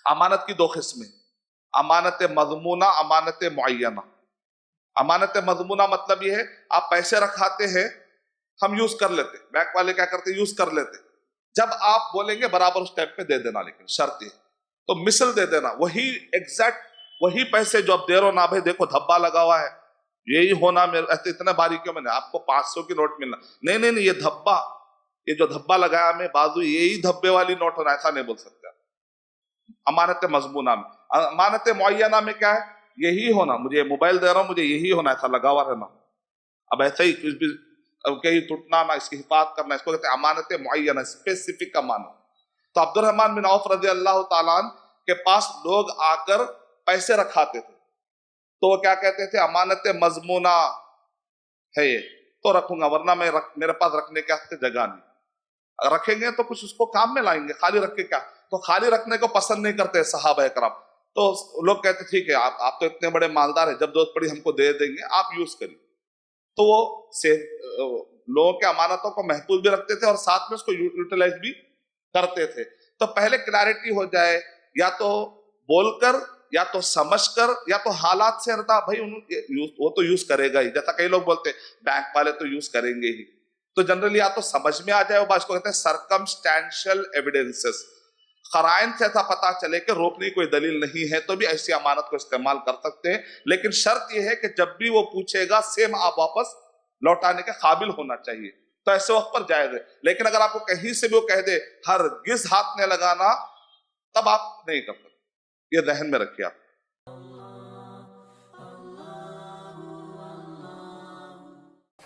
امانت کی دو قسمیں، امانت مضمونہ، امانت معینہ۔ امانت مضمونہ مطلب یہ ہے آپ پیسے رکھاتے ہیں، ہم یوز کر لیتے، بینک والے کیا کرتے یوز کر لیتے، جب آپ بولیں گے برابر اس ٹائم پہ دے دینا، لیکن شرط یہ تو مثل دے دینا، وہی ایگزیکٹ وہی پیسے جو اب دے رہو نہ بھائی دیکھو دھبا لگا ہوا ہے، یہی ہونا میرے اتنے باریکیوں میں نہیں، آپ کو 500 کی نوٹ ملنا، نہیں نہیں نہیں، یہ دھبا، یہ جو دھبا لگایا میں بازو یہی دھبے والی نوٹ ہونا، ایسا نہیں بول سکتے۔ امانت مضمونہ میں۔ امانت معینہ میں کیا ہے، یہی ہونا، مجھے موبائل دے رہا ہوں مجھے یہی ہونا، ایسا لگا ہوا رہنا، اب ایسے ہی کچھ بھی کہیں ٹوٹنا نہ، اس کی حفاظت کرنا، اس کو کہتے ہیں امانت معینہ، اسپیسیفک امانت۔ تو عبد الرحمن بن عوف رضی اللہ تعالیٰ عنہ کے پاس لوگ آ کر پیسے رکھاتے تھے، تو وہ کیا کہتے تھے، امانت مضمونہ ہے یہ تو رکھوں گا، ورنہ میں میرے پاس رکھنے کے واسطے جگہ نہیں، رکھیں گے تو کچھ اس کو کام میں لائیں گے، خالی رکھ کے کیا، تو خالی رکھنے کو پسند نہیں کرتے صحابہ کرام، تو لوگ کہتے ٹھیک ہے آپ تو اتنے بڑے مالدار ہیں، جب ضرورت پڑی ہم کو دے دیں گے، آپ یوز کریے، تو وہ لوگوں کے امانتوں کو محفوظ بھی رکھتے تھے اور ساتھ میں اس کو یوٹیلائز بھی کرتے تھے۔ تو پہلے کلیئرٹی ہو جائے، یا تو بول کر یا تو سمجھ کر یا تو حالات سے رہتا بھائی وہ تو یوز کرے گا ہی، جیسا کئی لوگ بولتے بینک والے تو یوز کریں گے ہی، تو جنرلی یا تو سمجھ میں آ جائے وہ بات، اس کو کہتے ہیں سرکمسٹینشل ایویڈنسز، قرائن سے ایسا پتا چلے کہ روکنے کی کوئی دلیل نہیں ہے تو بھی ایسی امانت کو استعمال کر سکتے ہیں، لیکن شرط یہ ہے کہ جب بھی وہ پوچھے گا سیم آپ واپس لوٹانے کے قابل ہونا چاہیے، تو ایسے وقت پر جائز ہے۔ لیکن اگر آپ کو کہیں سے بھی وہ کہہ دے ہرگز ہاتھ نہیں لگانا، تب آپ نہیں کر سکتے، یہ ذہن میں رکھیے آپ۔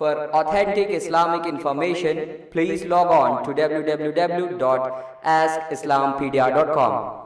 For authentic Islamic information, please log on to www.askislampedia.com.